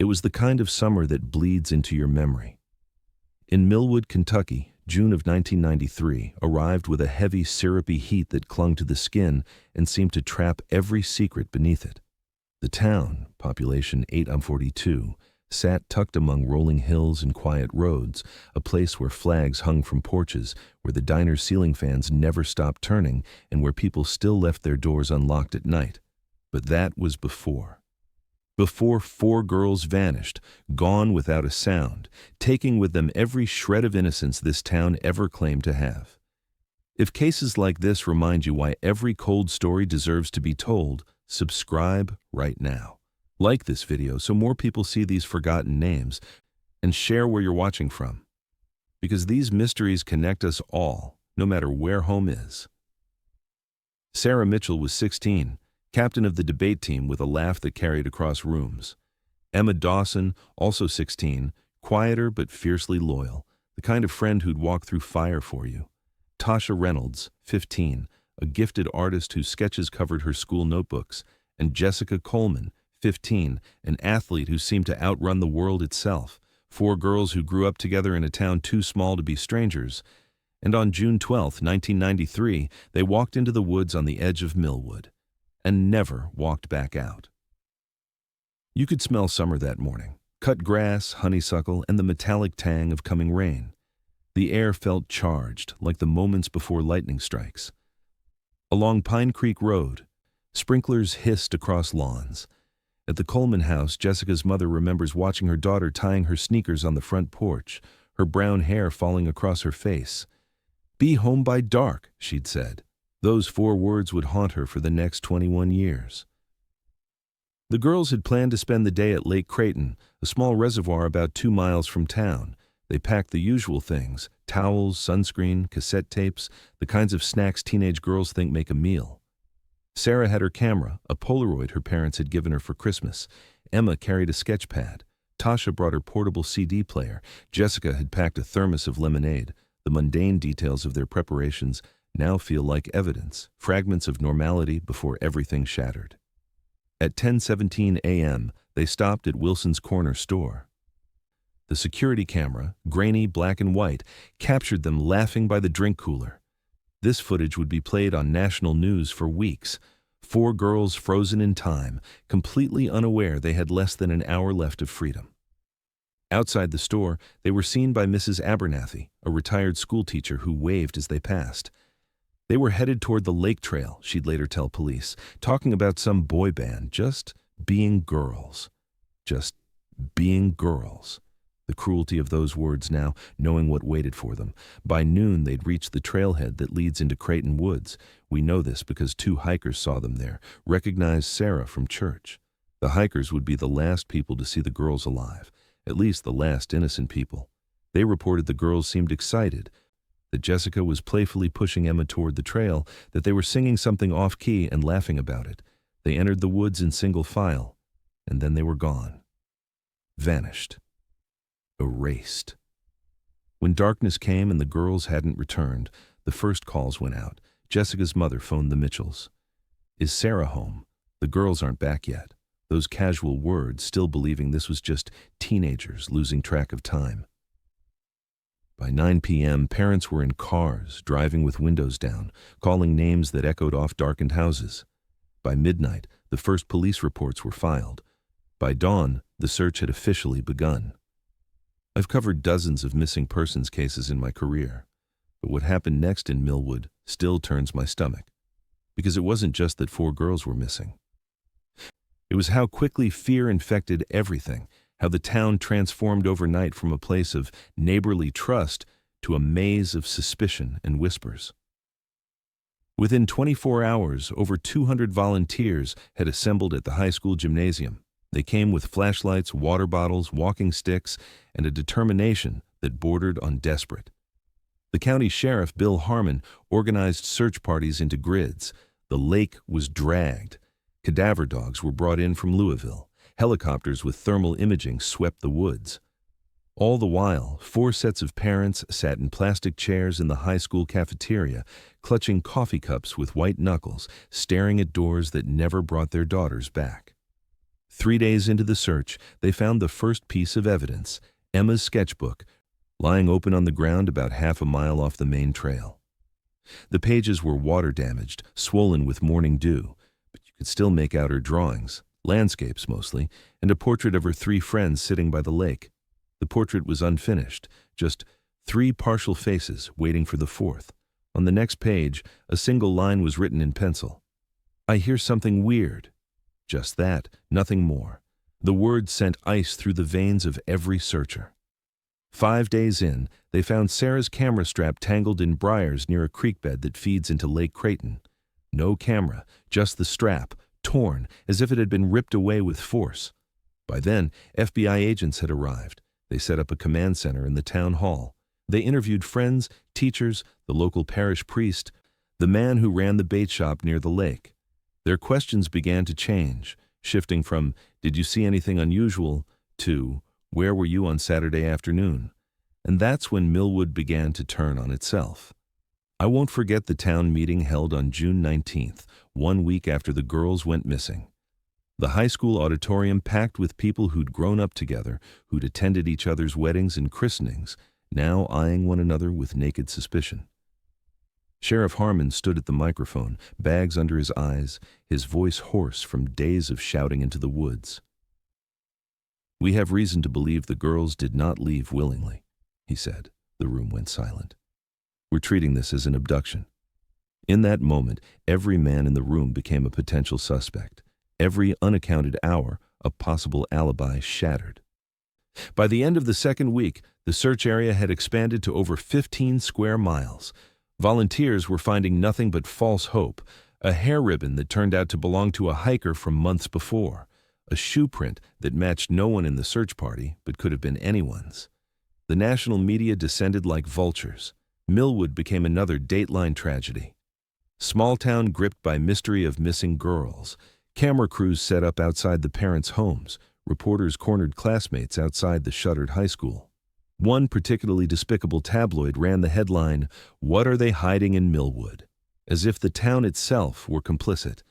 It was the kind of summer that bleeds into your memory. In Millwood, Kentucky, June of 1993 arrived with a heavy, syrupy heat that clung to the skin and seemed to trap every secret beneath it. The town, population 842, sat tucked among rolling hills and quiet roads, a place where flags hung from porches, where the diner's ceiling fans never stopped turning, and where people still left their doors unlocked at night. But that was before. Before 4 girls vanished, gone without a sound, taking with them every shred of innocence this town ever claimed to have. If cases like this remind you why every cold story deserves to be told, subscribe right now. Like this video so more people see these forgotten names, and share where you're watching from. Because these mysteries connect us all, no matter where home is. Sarah Mitchell was 16. Captain of the debate team with a laugh that carried across rooms. Emma Dawson, also 16, quieter but fiercely loyal, the kind of friend who'd walk through fire for you. Tasha Reynolds, 15, a gifted artist whose sketches covered her school notebooks. And Jessica Coleman, 15, an athlete who seemed to outrun the world itself. 4 girls who grew up together in a town too small to be strangers. And on June 12, 1993, they walked into the woods on the edge of Millwood. And never walked back out. You could smell summer that morning, cut grass, honeysuckle, and the metallic tang of coming rain. The air felt charged, like the moments before lightning strikes. Along Pine Creek Road, sprinklers hissed across lawns. At the Coleman house, Jessica's mother remembers watching her daughter tying her sneakers on the front porch, her brown hair falling across her face. "Be home by dark," she'd said. Those 4 words would haunt her for the next 21 years. The girls had planned to spend the day at Lake Creighton, a small reservoir about 2 miles from town. They packed the usual things: towels, sunscreen, cassette tapes, the kinds of snacks teenage girls think make a meal. Sarah had her camera, a Polaroid her parents had given her for Christmas. Emma carried a sketch pad. Tasha brought her portable CD player. Jessica had packed a thermos of lemonade. The mundane details of their preparations now feel like evidence, fragments of normality before everything shattered. At 10:17 a.m., they stopped at Wilson's Corner store. The security camera, grainy black and white, captured them laughing by the drink cooler. This footage would be played on national news for weeks. 4 girls frozen in time, completely unaware they had less than an hour left of freedom. Outside the store, they were seen by Mrs. Abernathy, a retired schoolteacher who waved as they passed. They were headed toward the lake trail, she'd later tell police, talking about some boy band, just being girls. Just being girls. The cruelty of those words now, knowing what waited for them. By noon, they'd reached the trailhead that leads into Creighton Woods. We know this because 2 hikers saw them there, recognized Sarah from church. The hikers would be the last people to see the girls alive, at least the last innocent people. They reported the girls seemed excited, that Jessica was playfully pushing Emma toward the trail, that they were singing something off-key and laughing about it. They entered the woods in single file, and then they were gone. Vanished. Erased. When darkness came and the girls hadn't returned, the first calls went out. Jessica's mother phoned the Mitchells. "Is Sarah home? The girls aren't back yet." Those casual words, still believing this was just teenagers losing track of time. By 9 p.m., parents were in cars, driving with windows down, calling names that echoed off darkened houses. By midnight, the first police reports were filed. By dawn, the search had officially begun. I've covered dozens of missing persons cases in my career, but what happened next in Millwood still turns my stomach, because it wasn't just that 4 girls were missing. It was how quickly fear infected everything, how the town transformed overnight from a place of neighborly trust to a maze of suspicion and whispers. Within 24 hours, over 200 volunteers had assembled at the high school gymnasium. They came with flashlights, water bottles, walking sticks, and a determination that bordered on desperate. The county sheriff, Bill Harmon, organized search parties into grids. The lake was dragged. Cadaver dogs were brought in from Louisville. Helicopters with thermal imaging swept the woods. All the while, 4 sets of parents sat in plastic chairs in the high school cafeteria, clutching coffee cups with white knuckles, staring at doors that never brought their daughters back. 3 days into the search, they found the first piece of evidence, Emma's sketchbook, lying open on the ground about half a mile off the main trail. The pages were water-damaged, swollen with morning dew, but you could still make out her drawings, landscapes mostly, and a portrait of her 3 friends sitting by the lake. The portrait was unfinished, just 3 partial faces waiting for the 4th. On the next page, a single line was written in pencil. "I hear something weird." Just that, nothing more. The words sent ice through the veins of every searcher. 5 days in, they found Sarah's camera strap tangled in briars near a creek bed that feeds into Lake Creighton. No camera, just the strap, torn as if it had been ripped away with force. By then, FBI agents had arrived. They set up a command center in the town hall. They interviewed friends, teachers, the local parish priest, the man who ran the bait shop near the lake. Their questions began to change, shifting from, "Did you see anything unusual?" to, "Where were you on Saturday afternoon?" And that's when Millwood began to turn on itself. I won't forget the town meeting held on June 19th, 1 week after the girls went missing. The high school auditorium packed with people who'd grown up together, who'd attended each other's weddings and christenings, now eyeing one another with naked suspicion. Sheriff Harmon stood at the microphone, bags under his eyes, his voice hoarse from days of shouting into the woods. "We have reason to believe the girls did not leave willingly," he said. The room went silent. "We're treating this as an abduction." In that moment, every man in the room became a potential suspect. Every unaccounted hour, a possible alibi shattered. By the end of the second week, the search area had expanded to over 15 square miles. Volunteers were finding nothing but false hope, a hair ribbon that turned out to belong to a hiker from months before, a shoe print that matched no one in the search party but could have been anyone's. The national media descended like vultures. Millwood became another Dateline tragedy. Small town gripped by mystery of missing girls. Camera crews set up outside the parents' homes. Reporters cornered classmates outside the shuttered high school. One particularly despicable tabloid ran the headline, "What are they hiding in Millwood?" as if the town itself were complicit,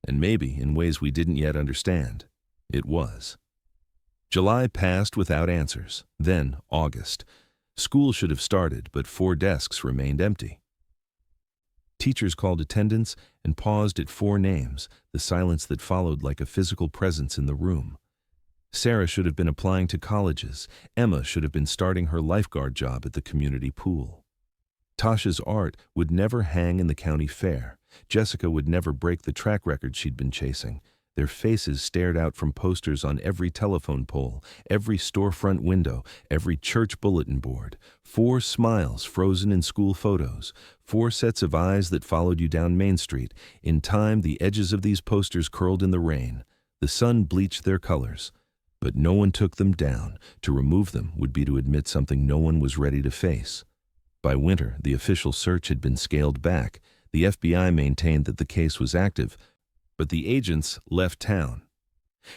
and maybe in ways we didn't yet understand. It was. July passed without answers. Then August. School should have started, but 4 desks remained empty. Teachers called attendance and paused at 4 names, the silence that followed like a physical presence in the room. Sarah should have been applying to colleges. Emma should have been starting her lifeguard job at the community pool. Tasha's art would never hang in the county fair. Jessica would never break the track record she'd been chasing. Their faces stared out from posters on every telephone pole, every storefront window, every church bulletin board. 4 smiles frozen in school photos. 4 sets of eyes that followed you down Main Street. In time, the edges of these posters curled in the rain. The sun bleached their colors. But no one took them down. To remove them would be to admit something no one was ready to face. By winter, the official search had been scaled back. The FBI maintained that the case was active, but the agents left town.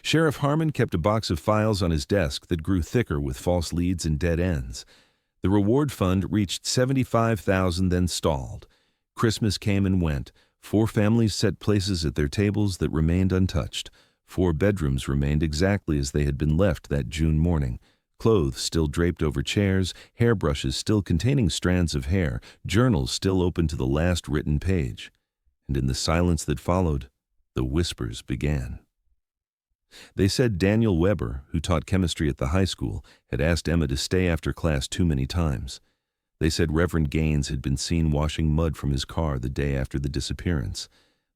Sheriff Harmon kept a box of files on his desk that grew thicker with false leads and dead ends. The reward fund reached $75,000, then stalled. Christmas came and went. 4 families set places at their tables that remained untouched. 4 bedrooms remained exactly as they had been left that June morning. Clothes still draped over chairs, hairbrushes still containing strands of hair, journals still open to the last written page. And in the silence that followed, the whispers began. They said Daniel Weber, who taught chemistry at the high school, had asked Emma to stay after class too many times. They said Reverend Gaines had been seen washing mud from his car the day after the disappearance.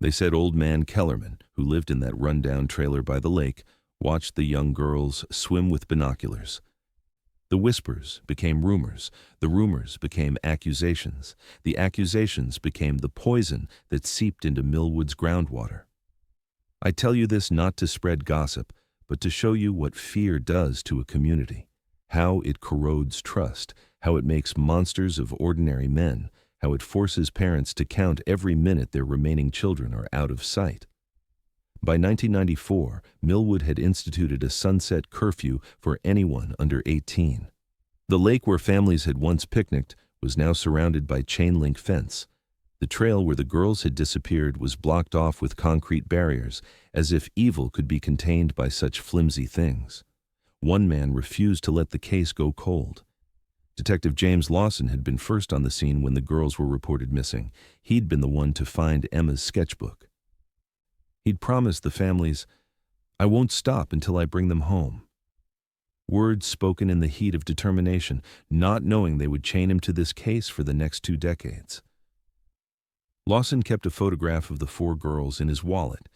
They said old man Kellerman, who lived in that rundown trailer by the lake, watched the young girls swim with binoculars. The whispers became rumors. The rumors became accusations. The accusations became the poison that seeped into Millwood's groundwater. I tell you this not to spread gossip, but to show you what fear does to a community, how it corrodes trust, how it makes monsters of ordinary men, how it forces parents to count every minute their remaining children are out of sight. By 1994, Millwood had instituted a sunset curfew for anyone under 18. The lake where families had once picnicked was now surrounded by chain-link fence. The trail where the girls had disappeared was blocked off with concrete barriers, as if evil could be contained by such flimsy things. One man refused to let the case go cold. Detective James Lawson had been first on the scene when the girls were reported missing. He'd been the one to find Emma's sketchbook. He'd promised the families, "I won't stop until I bring them home." Words spoken in the heat of determination, not knowing they would chain him to this case for the next 2 decades. Lawson kept a photograph of the 4 girls in his wallet.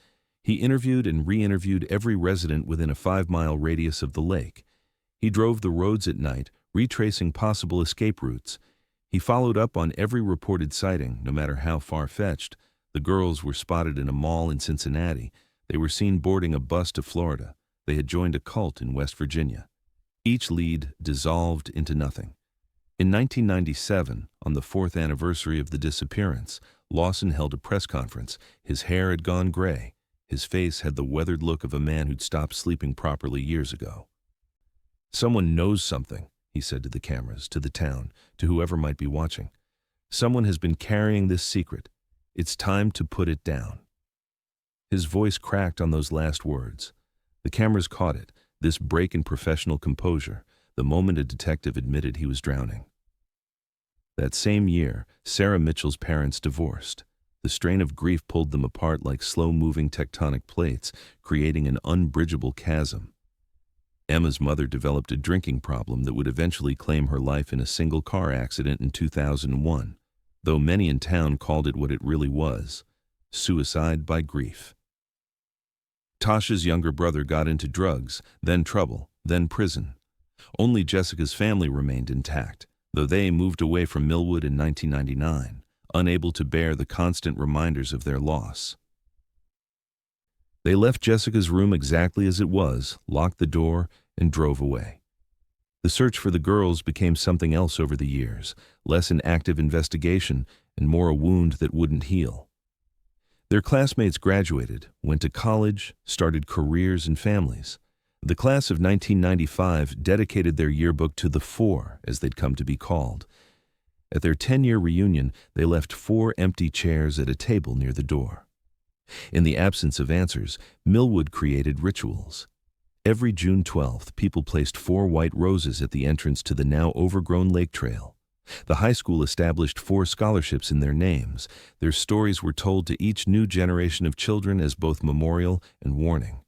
He interviewed and re-interviewed every resident within a 5-mile radius of the lake. He drove the roads at night, retracing possible escape routes. He followed up on every reported sighting, no matter how far-fetched. The girls were spotted in a mall in Cincinnati. They were seen boarding a bus to Florida. They had joined a cult in West Virginia. Each lead dissolved into nothing. In 1997, on the 4th anniversary of the disappearance, Lawson held a press conference. His hair had gone gray. His face had the weathered look of a man who'd stopped sleeping properly years ago. "Someone knows something," he said to the cameras, to the town, to whoever might be watching. "Someone has been carrying this secret. It's time to put it down." His voice cracked on those last words. The cameras caught it, this break in professional composure, the moment a detective admitted he was drowning. That same year, Sarah Mitchell's parents divorced. The strain of grief pulled them apart like slow-moving tectonic plates, creating an unbridgeable chasm. Emma's mother developed a drinking problem that would eventually claim her life in a single car accident in 2001, though many in town called it what it really was: suicide by grief. Tasha's younger brother got into drugs, then trouble, then prison. Only Jessica's family remained intact, though they moved away from Millwood in 1999, unable to bear the constant reminders of their loss. They left Jessica's room exactly as it was, locked the door, and drove away. The search for the girls became something else over the years, less an active investigation and more a wound that wouldn't heal. Their classmates graduated, went to college, started careers and families. The class of 1995 dedicated their yearbook to the 4, as they'd come to be called. At their 10-year reunion, they left 4 empty chairs at a table near the door. In the absence of answers, Millwood created rituals. Every June 12th, people placed 4 white roses at the entrance to the now overgrown lake trail. The high school established 4 scholarships in their names. Their stories were told to each new generation of children as both memorial and warning.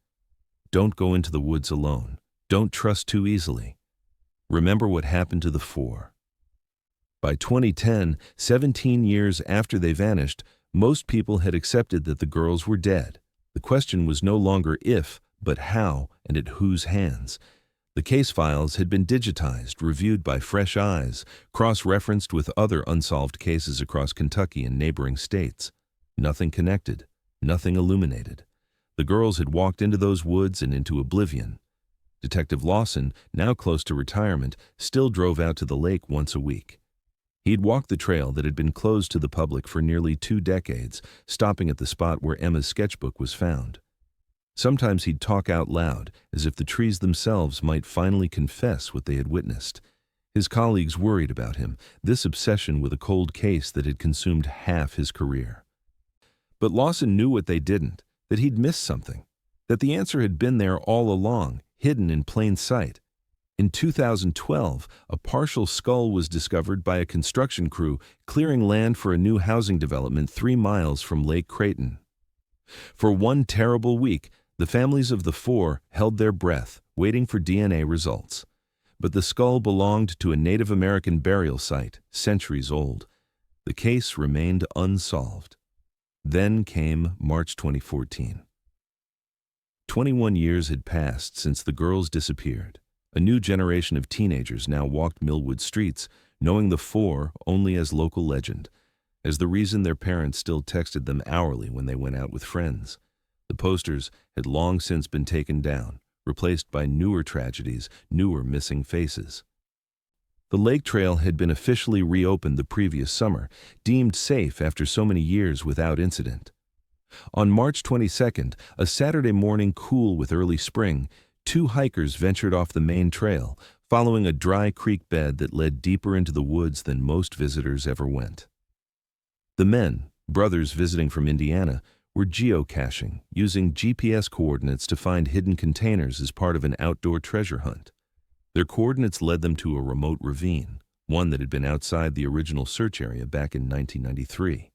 Don't go into the woods alone. Don't trust too easily. Remember what happened to the 4. By 2010, 17 years after they vanished, most people had accepted that the girls were dead. The question was no longer if, but how and at whose hands. The case files had been digitized, reviewed by fresh eyes, cross-referenced with other unsolved cases across Kentucky and neighboring states. Nothing connected, nothing illuminated. The girls had walked into those woods and into oblivion. Detective Lawson, now close to retirement, still drove out to the lake once a week. He'd walked the trail that had been closed to the public for nearly 2 decades, stopping at the spot where Emma's sketchbook was found. Sometimes he'd talk out loud, as if the trees themselves might finally confess what they had witnessed. His colleagues worried about him, this obsession with a cold case that had consumed half his career. But Lawson knew what they didn't, that he'd missed something, that the answer had been there all along, hidden in plain sight. In 2012, a partial skull was discovered by a construction crew clearing land for a new housing development 3 miles from Lake Creighton. For one terrible week, the families of the 4 held their breath, waiting for DNA results. But the skull belonged to a Native American burial site, centuries old. The case remained unsolved. Then came March 2014. 21 years had passed since the girls disappeared. A new generation of teenagers now walked Millwood streets, knowing the 4 only as local legend, as the reason their parents still texted them hourly when they went out with friends. The posters had long since been taken down, replaced by newer tragedies, newer missing faces. The lake trail had been officially reopened the previous summer, deemed safe after so many years without incident. On March 22nd, a Saturday morning cool with early spring, 2 hikers ventured off the main trail, following a dry creek bed that led deeper into the woods than most visitors ever went. The men, brothers visiting from Indiana, were geocaching, using GPS coordinates to find hidden containers as part of an outdoor treasure hunt. Their coordinates led them to a remote ravine, one that had been outside the original search area back in 1993.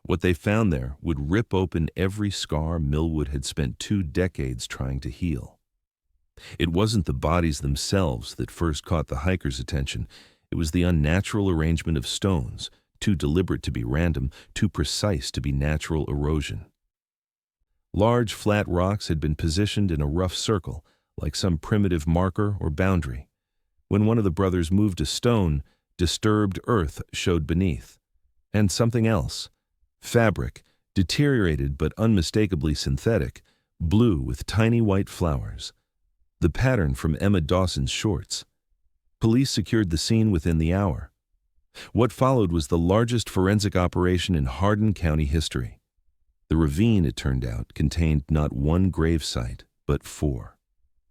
What they found there would rip open every scar Millwood had spent 2 decades trying to heal. It wasn't the bodies themselves that first caught the hikers' attention. It was the unnatural arrangement of stones, too deliberate to be random, too precise to be natural erosion. Large flat rocks had been positioned in a rough circle, like some primitive marker or boundary. When one of the brothers moved a stone, disturbed earth showed beneath. And something else. Fabric, deteriorated but unmistakably synthetic, blue with tiny white flowers. The pattern from Emma Dawson's shorts. Police secured the scene within the hour. What followed was the largest forensic operation in Hardin County history. The ravine, it turned out, contained not one grave site, but 4.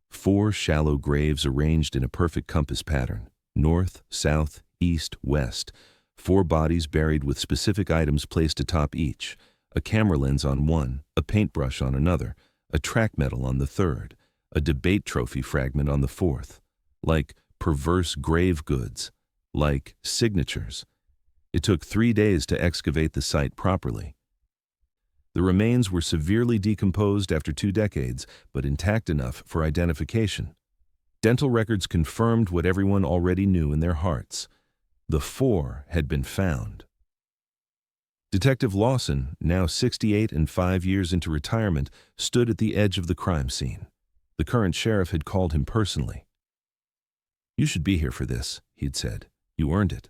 4 shallow graves arranged in a perfect compass pattern, north, south, east, west. 4 bodies buried with specific items placed atop each, a camera lens on one, a paintbrush on another, a track medal on the third, a debate trophy fragment on the fourth, like perverse grave goods, like signatures. It took 3 days to excavate the site properly. The remains were severely decomposed after 2 decades, but intact enough for identification. Dental records confirmed what everyone already knew in their hearts. The 4 had been found. Detective Lawson, now 68 and 5 years into retirement, stood at the edge of the crime scene. The current sheriff had called him personally. "You should be here for this," he'd said. "You earned it."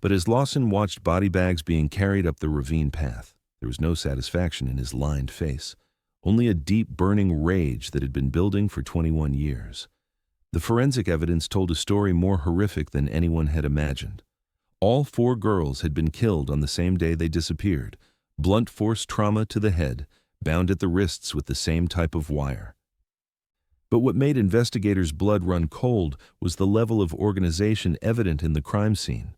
But as Lawson watched body bags being carried up the ravine path, there was no satisfaction in his lined face, only a deep burning rage that had been building for 21 years. The forensic evidence told a story more horrific than anyone had imagined. All 4 girls had been killed on the same day they disappeared, blunt force trauma to the head, bound at the wrists with the same type of wire. But what made investigators' blood run cold was the level of organization evident in the crime scene.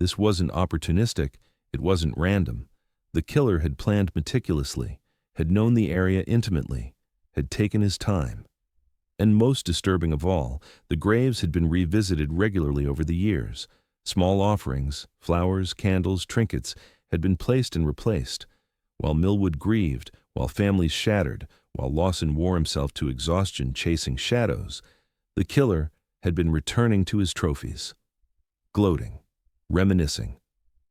This wasn't opportunistic, it wasn't random. The killer had planned meticulously, had known the area intimately, had taken his time. And most disturbing of all, the graves had been revisited regularly over the years. Small offerings, flowers, candles, trinkets had been placed and replaced. While Millwood grieved, while families shattered, while Lawson wore himself to exhaustion chasing shadows, the killer had been returning to his trophies. Gloating, reminiscing,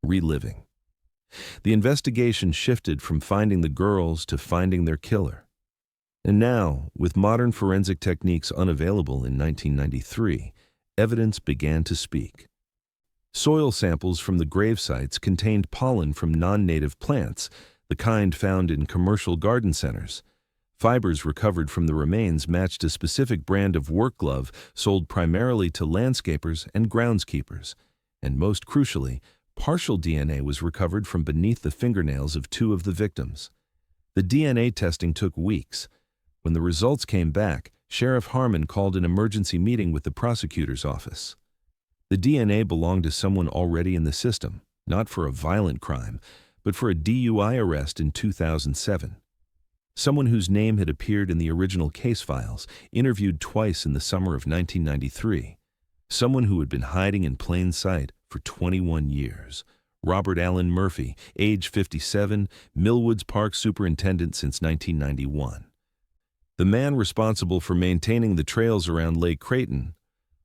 reliving. The investigation shifted from finding the girls to finding their killer. And now, with modern forensic techniques unavailable in 1993, evidence began to speak. Soil samples from the grave sites contained pollen from non-native plants, the kind found in commercial garden centers. Fibers recovered from the remains matched a specific brand of work glove sold primarily to landscapers and groundskeepers. And most crucially, partial DNA was recovered from beneath the fingernails of 2 of the victims. The DNA testing took weeks. When the results came back, Sheriff Harmon called an emergency meeting with the prosecutor's office. The DNA belonged to someone already in the system, not for a violent crime, but for a DUI arrest in 2007. Someone whose name had appeared in the original case files, interviewed twice in the summer of 1993. Someone who had been hiding in plain sight for 21 years. Robert Allen Murphy, age 57, Millwood's park superintendent since 1991. The man responsible for maintaining the trails around Lake Creighton.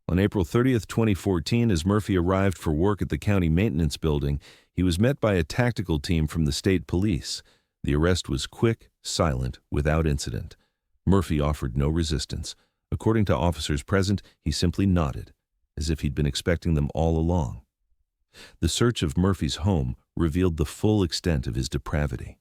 On April 30, 2014, as Murphy arrived for work at the county maintenance building, he was met by a tactical team from the state police. The arrest was quick, silent, without incident. Murphy offered no resistance. According to officers present, he simply nodded, as if he'd been expecting them all along. The search of Murphy's home revealed the full extent of his depravity.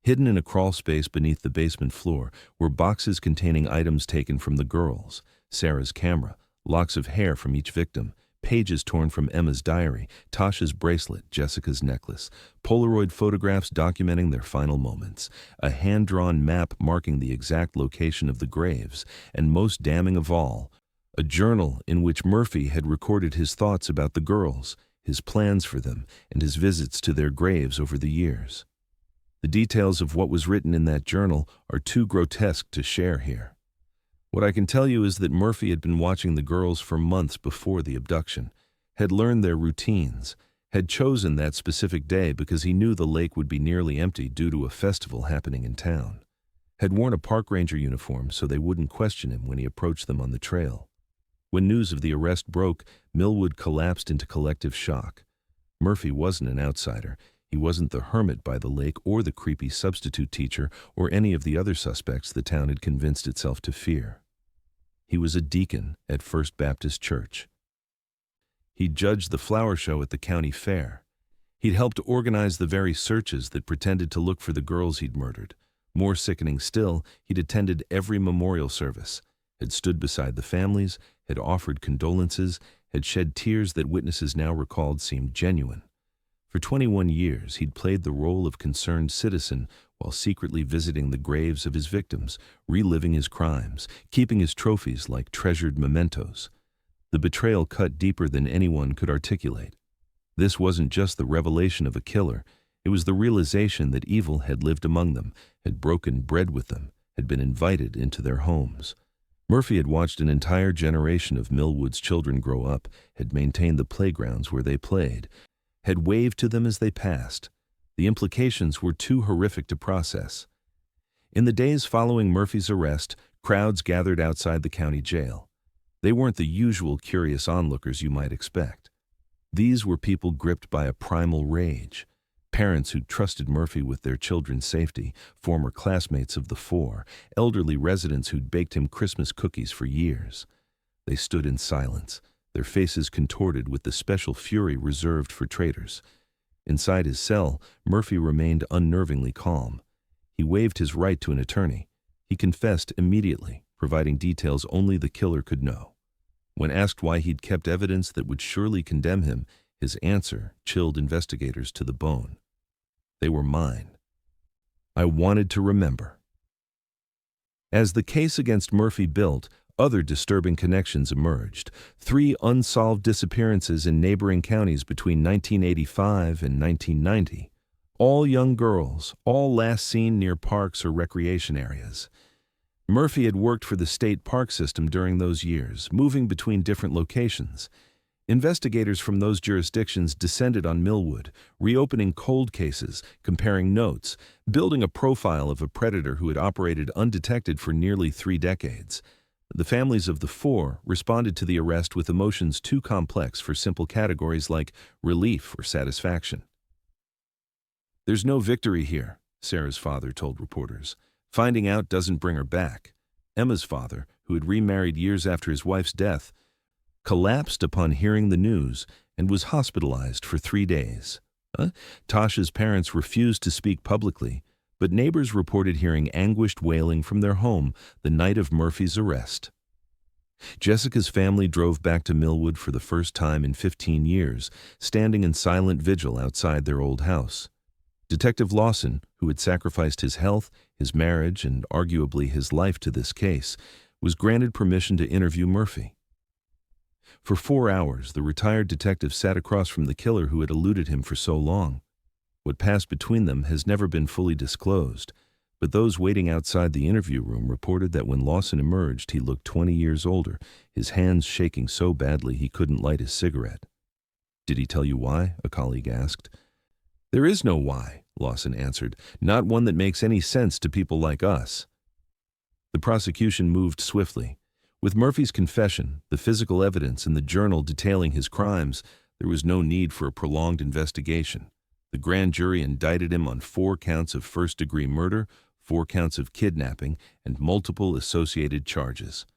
Hidden in a crawl space beneath the basement floor were boxes containing items taken from the girls, Sarah's camera, locks of hair from each victim, pages torn from Emma's diary, Tasha's bracelet, Jessica's necklace, Polaroid photographs documenting their final moments, a hand-drawn map marking the exact location of the graves, and most damning of all, a journal in which Murphy had recorded his thoughts about the girls, his plans for them, and his visits to their graves over the years. The details of what was written in that journal are too grotesque to share here. What I can tell you is that Murphy had been watching the girls for months before the abduction, had learned their routines, had chosen that specific day because he knew the lake would be nearly empty due to a festival happening in town, had worn a park ranger uniform so they wouldn't question him when he approached them on the trail. When news of the arrest broke, Millwood collapsed into collective shock. Murphy wasn't an outsider. He wasn't the hermit by the lake or the creepy substitute teacher or any of the other suspects the town had convinced itself to fear. He was a deacon at First Baptist Church. He'd judged the flower show at the county fair. He'd helped organize the very searches that pretended to look for the girls he'd murdered. More sickening still, he'd attended every memorial service, had stood beside the families, had offered condolences, had shed tears that witnesses now recalled seemed genuine. For 21 years, he'd played the role of concerned citizen while secretly visiting the graves of his victims, reliving his crimes, keeping his trophies like treasured mementos. The betrayal cut deeper than anyone could articulate. This wasn't just the revelation of a killer. It was the realization that evil had lived among them, had broken bread with them, had been invited into their homes. Murphy had watched an entire generation of Millwood's children grow up, had maintained the playgrounds where they played, had waved to them as they passed. The implications were too horrific to process. In the days following Murphy's arrest, crowds gathered outside the county jail. They weren't the usual curious onlookers you might expect. These were people gripped by a primal rage. Parents who'd trusted Murphy with their children's safety, former classmates of the four, elderly residents who'd baked him Christmas cookies for years. They stood in silence, their faces contorted with the special fury reserved for traitors. Inside his cell, Murphy remained unnervingly calm. He waived his right to an attorney. He confessed immediately, providing details only the killer could know. When asked why he'd kept evidence that would surely condemn him, his answer chilled investigators to the bone. They were mine. I wanted to remember. As the case against Murphy built, other disturbing connections emerged. 3 unsolved disappearances in neighboring counties between 1985 and 1990. All young girls, all last seen near parks or recreation areas. Murphy had worked for the state park system during those years, moving between different locations. Investigators from those jurisdictions descended on Millwood, reopening cold cases, comparing notes, building a profile of a predator who had operated undetected for nearly 3 decades. The families of the 4 responded to the arrest with emotions too complex for simple categories like relief or satisfaction. "There's no victory here," Sarah's father told reporters. "Finding out doesn't bring her back." Emma's father, who had remarried years after his wife's death, collapsed upon hearing the news and was hospitalized for 3 days. Tasha's parents refused to speak publicly, but neighbors reported hearing anguished wailing from their home the night of Murphy's arrest. Jessica's family drove back to Millwood for the first time in 15 years, standing in silent vigil outside their old house. Detective Lawson, who had sacrificed his health, his marriage, and arguably his life to this case, was granted permission to interview Murphy. For 4 hours, the retired detective sat across from the killer who had eluded him for so long. What passed between them has never been fully disclosed, but those waiting outside the interview room reported that when Lawson emerged, he looked 20 years older, his hands shaking so badly he couldn't light his cigarette. "Did he tell you why?" a colleague asked. "There is no why," Lawson answered, "not one that makes any sense to people like us." The prosecution moved swiftly. With Murphy's confession, the physical evidence, and the journal detailing his crimes, there was no need for a prolonged investigation. The grand jury indicted him on 4 counts of first-degree murder, 4 counts of kidnapping, and multiple associated charges.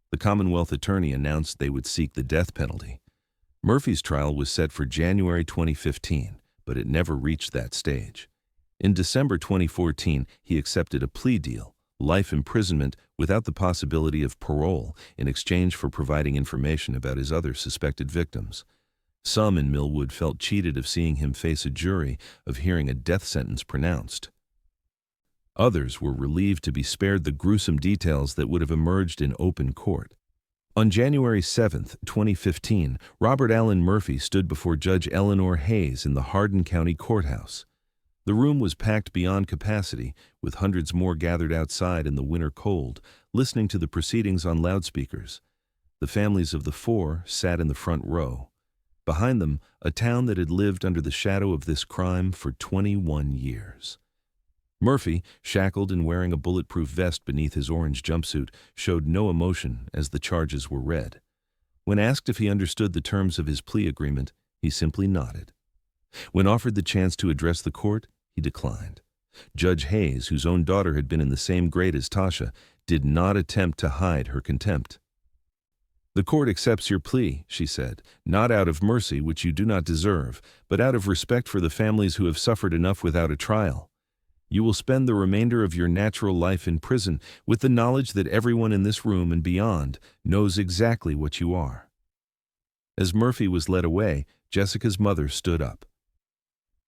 The Commonwealth attorney announced they would seek the death penalty. Murphy's trial was set for January 2015, but it never reached that stage. In December 2014, he accepted a plea deal, life imprisonment without the possibility of parole, in exchange for providing information about his other suspected victims. Some in Millwood felt cheated of seeing him face a jury, of hearing a death sentence pronounced. Others were relieved to be spared the gruesome details that would have emerged in open court. On January 7, 2015, Robert Allen Murphy stood before Judge Eleanor Hayes in the Hardin County Courthouse. The room was packed beyond capacity, with hundreds more gathered outside in the winter cold, listening to the proceedings on loudspeakers. The families of the four sat in the front row. Behind them, a town that had lived under the shadow of this crime for 21 years. Murphy, shackled and wearing a bulletproof vest beneath his orange jumpsuit, showed no emotion as the charges were read. When asked if he understood the terms of his plea agreement, he simply nodded. When offered the chance to address the court, he declined. Judge Hayes, whose own daughter had been in the same grade as Tasha, did not attempt to hide her contempt. "The court accepts your plea," she said, "not out of mercy, which you do not deserve, but out of respect for the families who have suffered enough without a trial. You will spend the remainder of your natural life in prison with the knowledge that everyone in this room and beyond knows exactly what you are." As Murphy was led away, Jessica's mother stood up.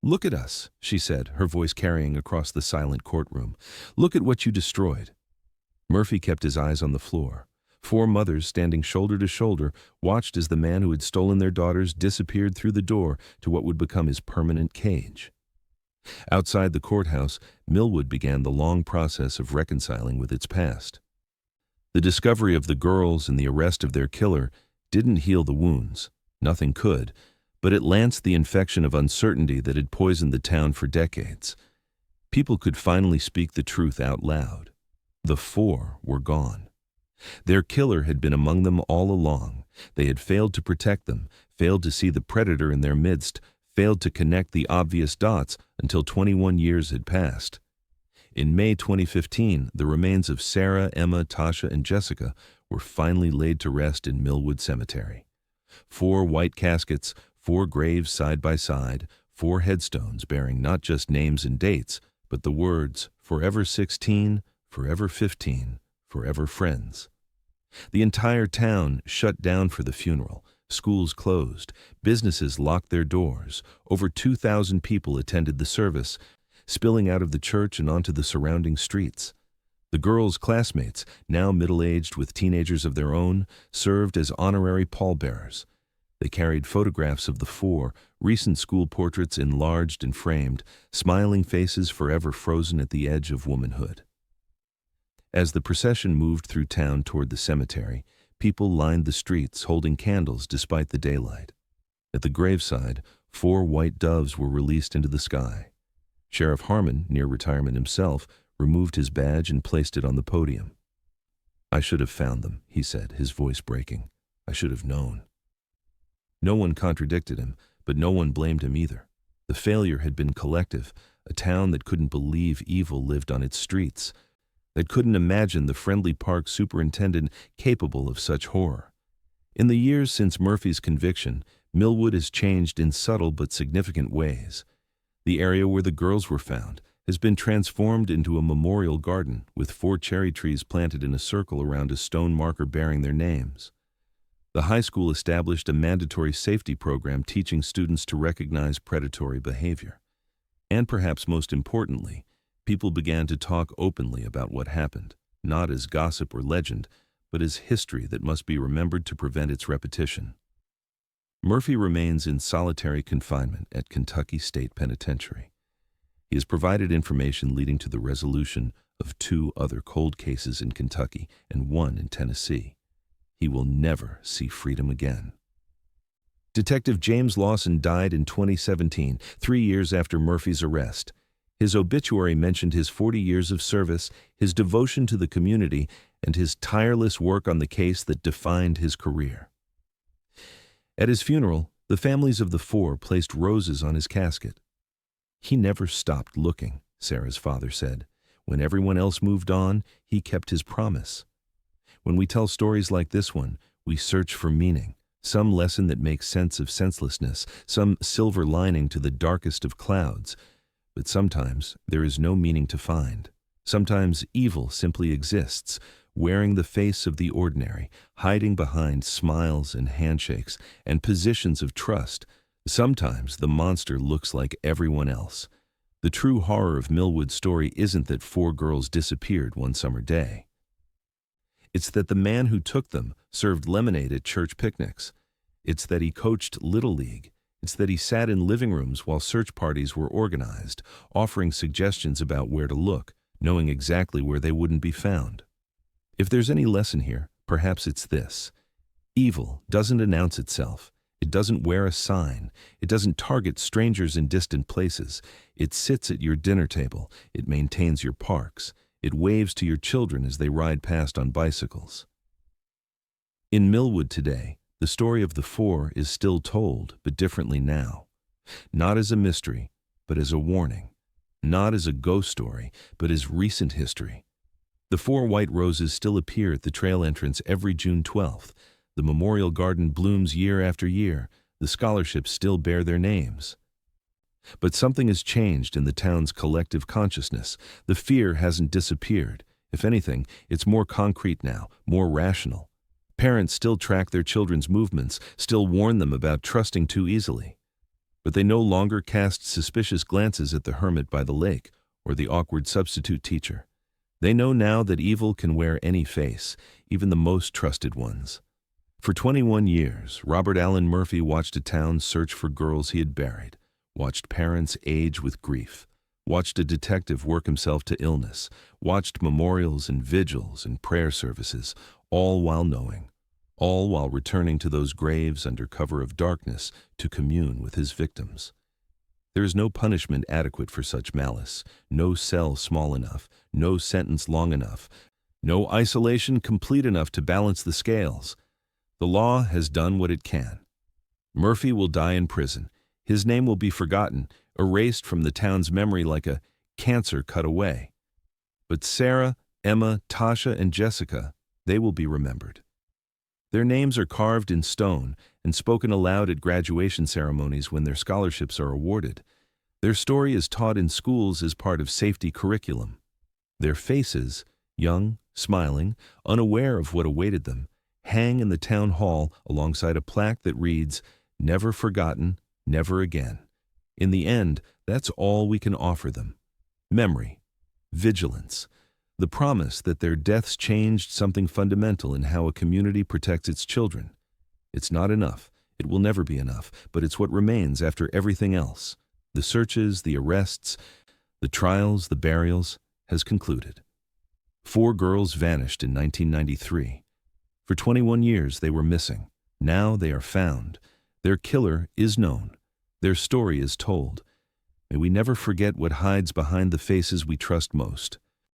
"Look at us," she said, her voice carrying across the silent courtroom. "Look at what you destroyed." Murphy kept his eyes on the floor. Four mothers, standing shoulder to shoulder, watched as the man who had stolen their daughters disappeared through the door to what would become his permanent cage. Outside the courthouse, Millwood began the long process of reconciling with its past. The discovery of the girls and the arrest of their killer didn't heal the wounds. Nothing could, but it lanced the infection of uncertainty that had poisoned the town for decades. People could finally speak the truth out loud. The four were gone. Their killer had been among them all along. They had failed to protect them, failed to see the predator in their midst, failed to connect the obvious dots until 21 years had passed. In May 2015, the remains of Sarah, Emma, Tasha, and Jessica were finally laid to rest in Millwood Cemetery. 4 white caskets, 4 graves side by side, 4 headstones bearing not just names and dates, but the words, "Forever 16, Forever 15, Forever Friends." The entire town shut down for the funeral. Schools closed, businesses locked their doors. Over 2,000 people attended the service, spilling out of the church and onto the surrounding streets. The girls' classmates, now middle-aged with teenagers of their own, served as honorary pallbearers. They carried photographs of the four, recent school portraits enlarged and framed, smiling faces forever frozen at the edge of womanhood. As the procession moved through town toward the cemetery, people lined the streets holding candles despite the daylight. At the graveside, 4 white doves were released into the sky. Sheriff Harmon, near retirement himself, removed his badge and placed it on the podium. "I should have found them," he said, his voice breaking. "I should have known." No one contradicted him, but no one blamed him either. The failure had been collective, a town that couldn't believe evil lived on its streets, that couldn't imagine the friendly park superintendent capable of such horror. In the years since Murphy's conviction, Millwood has changed in subtle but significant ways. The area where the girls were found has been transformed into a memorial garden with 4 cherry trees planted in a circle around a stone marker bearing their names. The high school established a mandatory safety program teaching students to recognize predatory behavior. And perhaps most importantly, people began to talk openly about what happened, not as gossip or legend, but as history that must be remembered to prevent its repetition. Murphy remains in solitary confinement at Kentucky State Penitentiary. He has provided information leading to the resolution of 2 other cold cases in Kentucky and 1 in Tennessee. He will never see freedom again. Detective James Lawson died in 2017, 3 years after Murphy's arrest. His obituary mentioned his 40 years of service, his devotion to the community, and his tireless work on the case that defined his career. At his funeral, the families of the 4 placed roses on his casket. "He never stopped looking," Sarah's father said. "When everyone else moved on, he kept his promise." When we tell stories like this one, we search for meaning, some lesson that makes sense of senselessness, some silver lining to the darkest of clouds. But sometimes there is no meaning to find. Sometimes evil simply exists, wearing the face of the ordinary, hiding behind smiles and handshakes and positions of trust. Sometimes the monster looks like everyone else. The true horror of Millwood's story isn't that 4 girls disappeared one summer day. It's that the man who took them served lemonade at church picnics. It's that he coached Little League. It's that he sat in living rooms while search parties were organized, offering suggestions about where to look, knowing exactly where they wouldn't be found. If there's any lesson here, perhaps it's this. Evil doesn't announce itself. It doesn't wear a sign. It doesn't target strangers in distant places. It sits at your dinner table. It maintains your parks. It waves to your children as they ride past on bicycles. In Millwood today, the story of the four is still told, but differently now. Not as a mystery, but as a warning. Not as a ghost story, but as recent history. The four white roses still appear at the trail entrance every June 12th. The memorial garden blooms year after year. The scholarships still bear their names. But something has changed in the town's collective consciousness. The fear hasn't disappeared. If anything, it's more concrete now, more rational. Parents still track their children's movements, still warn them about trusting too easily. But they no longer cast suspicious glances at the hermit by the lake or the awkward substitute teacher. They know now that evil can wear any face, even the most trusted ones. For 21 years, Robert Allen Murphy watched a town search for girls he had buried, watched parents age with grief, watched a detective work himself to illness, watched memorials and vigils and prayer services, all while knowing, all while returning to those graves under cover of darkness to commune with his victims. There is no punishment adequate for such malice, no cell small enough, no sentence long enough, no isolation complete enough to balance the scales. The law has done what it can. Murphy will die in prison. His name will be forgotten, erased from the town's memory like a cancer cut away. But Sarah, Emma, Tasha, and Jessica, they will be remembered. Their names are carved in stone and spoken aloud at graduation ceremonies when their scholarships are awarded. Their story is taught in schools as part of safety curriculum. Their faces, young, smiling, unaware of what awaited them, hang in the town hall alongside a plaque that reads, "Never forgotten, never again." In the end, that's all we can offer them. Memory, vigilance, the promise that their deaths changed something fundamental in how a community protects its children. It's not enough. It will never be enough, but it's what remains after everything else. The searches, the arrests, the trials, the burials, has concluded. 4 girls vanished in 1993. For 21 years they were missing. Now they are found. Their killer is known. Their story is told. May we never forget what hides behind the faces we trust most.